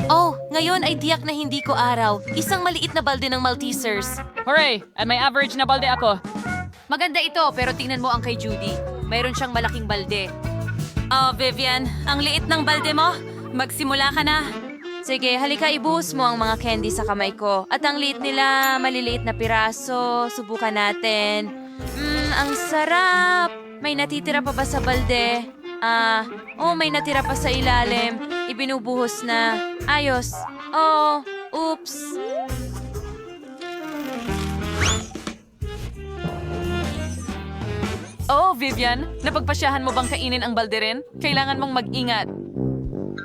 Oh, ngayon ay tiyak na hindi ko araw. Isang maliit na balde ng Maltesers. Hooray! At may average na balde ako. Maganda ito, pero tingnan mo ang kay Judy. Mayroon siyang malaking balde. Oh, Vivian, ang liit ng balde mo. Magsimula ka na. Sige, halika ibuhos mo ang mga candy sa kamay ko. At ang liit nila, maliliit na piraso. Subukan natin. Ang sarap! May natitira pa ba sa balde? May natira pa sa ilalim. Ibinubuhos na. Ayos. Oh, oops. Oh, Vivian, napagpasyahan mo bang kainin ang balde rin? Kailangan mong mag-ingat.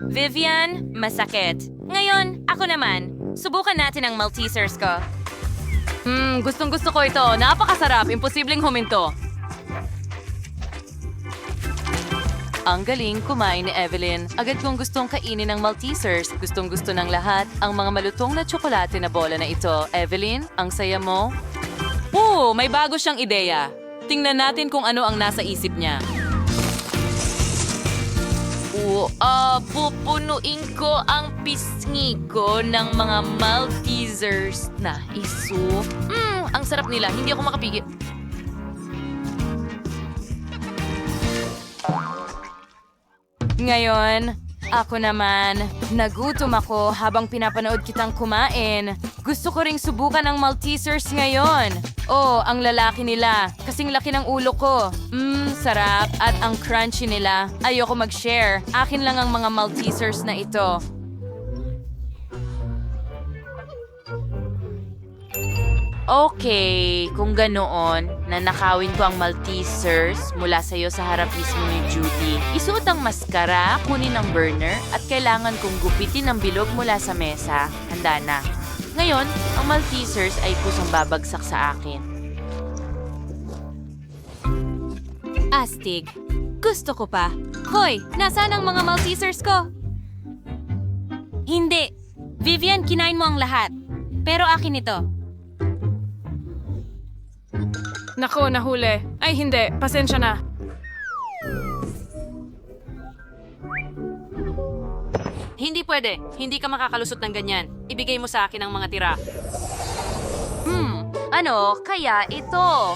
Vivian, masakit. Ngayon, ako naman. Subukan natin ang Maltesers ko. Gustong-gusto ko ito. Napakasarap. Imposibleng huminto. Ang galing kumain ni Evelyn. Agad kong gustong kainin ng Maltesers. Gustong-gusto ng lahat ang mga malutong na tsokolate na bola na ito. Evelyn, ang saya mo? May bago siyang ideya. Tingnan natin kung ano ang nasa isip niya. Pupunuin ko ang pisngi ko ng mga Maltesers na iso. Ang sarap nila. Hindi ako makapigil. Ngayon, ako naman, nagutom ako habang pinapanood kitang kumain. Gusto ko ring subukan ang Maltesers ngayon. Oh, ang lalaki nila. Kasing laki ng ulo ko. Sarap. At ang crunchy nila. Ayoko mag-share. Akin lang ang mga Maltesers na ito. Okay, kung ganoon, nanakawin ko ang Maltesers mula sa'yo sa harap mismo ni Judy. Isuot ang maskara, kunin ang burner, at kailangan kong gupitin ang bilog mula sa mesa. Handa na. Ngayon, ang Maltesers ay kusang babagsak sa akin. Astig. Gusto ko pa. Hoy, nasaan ang mga Maltesers ko? Hindi. Vivian, kinain mo ang lahat. Pero akin ito. Nako, nahuli. Ay, hindi. Pasensya na. Hindi pwede. Hindi ka makakalusot ng ganyan. Ibigay mo sa akin ang mga tira. Ano? Kaya ito.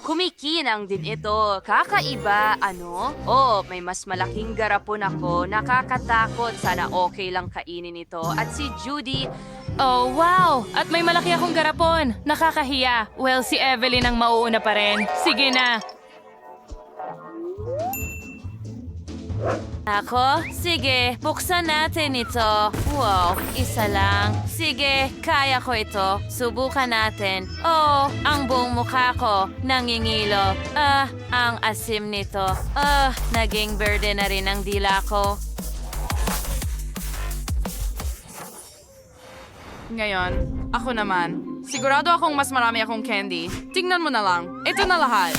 Kumikinang din ito. Kakaiba, ano? May mas malaking garapon ako. Nakakatakot. Sana okay lang kainin ito. At si Judy, Oh, wow! At may malaki akong garapon. Nakakahiya. Well, si Evelyn ang mauuna pa rin. Sige na. Ako? Sige, buksan natin ito. Wow, isa lang. Sige, kaya ko ito. Subukan natin. Oh, ang buong mukha ko nangingilo. Ang asim nito. Naging berde na rin ang dila ko. Ngayon, ako naman. Sigurado akong mas marami akong candy. Tingnan mo na lang. Ito na lahat.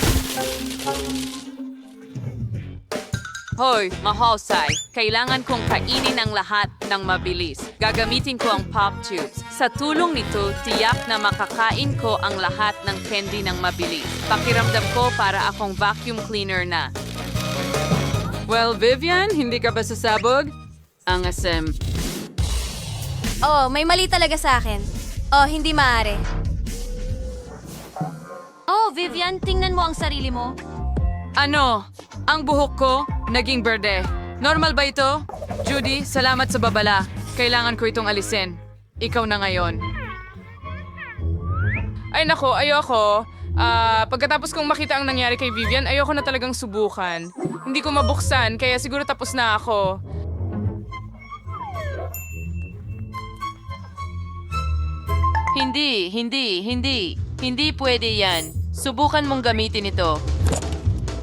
Hoy, mahusay. Kailangan kong kainin ang lahat ng mabilis. Gagamitin ko ang pop tubes. Sa tulong nito, tiyak na makakain ko ang lahat ng candy ng mabilis. Pakiramdam ko para akong vacuum cleaner na. Well, Vivian, hindi ka ba sasabog? Ang asim. Oh, may mali talaga sa akin. Oh, hindi maaari. Oh, Vivian, tingnan mo ang sarili mo. Ano? Ang buhok ko, naging berde. Normal ba ito? Judy, salamat sa babala. Kailangan ko itong alisin. Ikaw na ngayon. Ay nako, ayoko. Pagkatapos kong makita ang nangyari kay Vivian, ayoko na talagang subukan. Hindi ko mabuksan, kaya siguro tapos na ako. Hindi pwede yan. Subukan mong gamitin ito.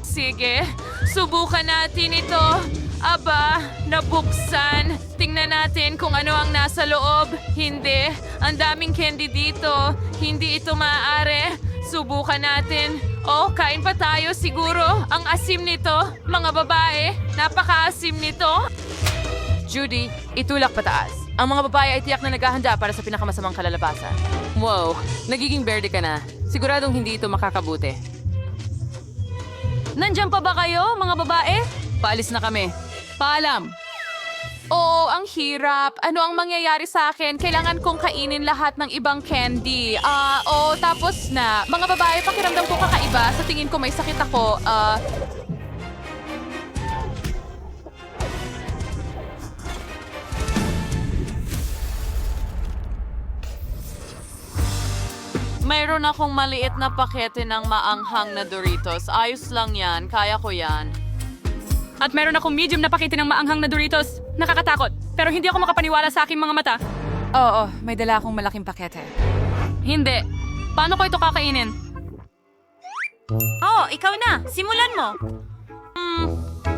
Sige, subukan natin ito. Aba, nabuksan. Tingnan natin kung ano ang nasa loob. Hindi, ang daming candy dito. Hindi ito maaari. Subukan natin. Oh, kain pa tayo siguro. Ang asim nito. Mga babae, napaka-asim nito. Judy, itulak pataas. Ang mga babae ay tiyak na naghahanda para sa pinakamasamang kalalabasan. Wow, nagiging berde ka na. Siguradong hindi ito makakabuti. Nandiyan pa ba kayo, mga babae? Paalis na kami. Paalam! Oo, ang hirap. Ano ang mangyayari sa akin? Kailangan kong kainin lahat ng ibang candy. Tapos na. Mga babae, pakiramdam ko kakaiba. Sa tingin ko may sakit ako. Mayroon akong maliit na pakete ng maanghang na Doritos. Ayos lang yan. Kaya ko yan. At meron akong medium na pakete ng maanghang na Doritos. Nakakatakot. Pero hindi ako makapaniwala sa aking mga mata. Oo, may dala akong malaking pakete. Hindi. Paano ko ito kakainin? Oh, ikaw na. Simulan mo.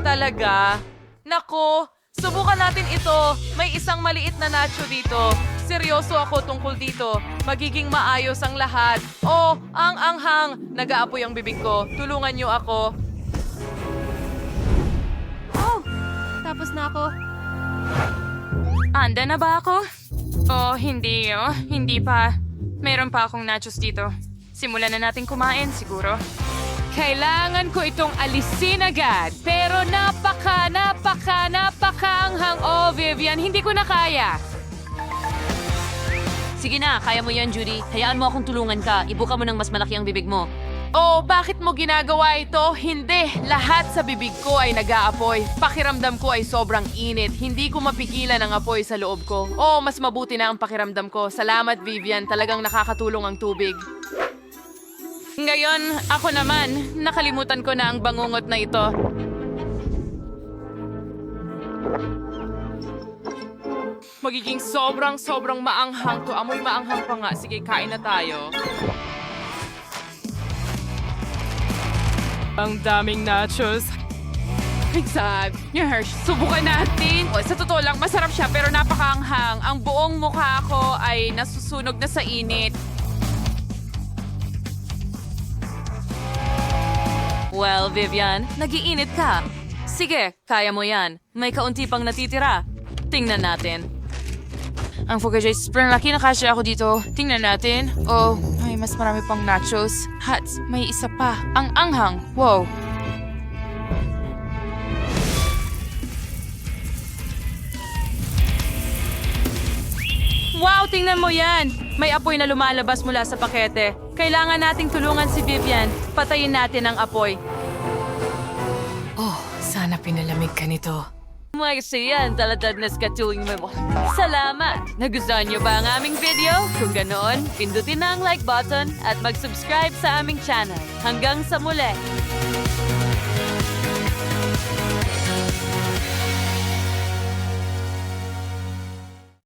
Talaga? Nako, subukan natin ito. May isang maliit na nacho dito. Seryoso ako tungkol dito. Magiging maayos ang lahat. Oh, ang anghang. Nag-aapoy ang bibig ko. Tulungan niyo ako. Oh, tapos na ako. Anda na ba ako? Oh, hindi oh. Hindi pa. Meron pa akong nachos dito. Simulan na natin kumain, siguro. Kailangan ko itong alisin agad. Pero napaka-anghang. Oh, Vivian, hindi ko na kaya. Sige na, kaya mo yan, Judy. Hayaan mo akong tulungan ka. Ibuka mo ng mas malaki ang bibig mo. Oh, bakit mo ginagawa ito? Hindi. Lahat sa bibig ko ay nag-aapoy. Pakiramdam ko ay sobrang init. Hindi ko mapigilan ang apoy sa loob ko. Oh, mas mabuti na ang pakiramdam ko. Salamat, Vivian. Talagang nakakatulong ang tubig. Ngayon, ako naman, nakalimutan ko na ang bangungot na ito. Magiging sobrang maanghang to. Amoy maanghang pa nga. Sige, kain na tayo. Ang daming nachos. Exact. Yes, subukan natin. Sa totoo lang, masarap siya pero napakaanghang. Ang buong mukha ko ay nasusunog na sa init. Well, Vivian, nagiinit ka. Sige, kaya mo yan. May kaunti pang natitira. Tingnan natin. Ang Focaccia Spring Laki, nakasya ako dito. Tingnan natin. Oh, ay mas marami pang nachos. Hats, may isa pa. Ang anghang. Wow. Wow, tingnan mo yan! May apoy na lumalabas mula sa pakete. Kailangan nating tulungan si Vivian. Patayin natin ang apoy. Oh, sana pinalamig ka nito. Maiksi yan, talatad na skatuling mo. Salamat! Nagustuhan niyo ba ang aming video? Kung ganoon, pindutin na ang like button at mag-subscribe sa aming channel. Hanggang sa muli!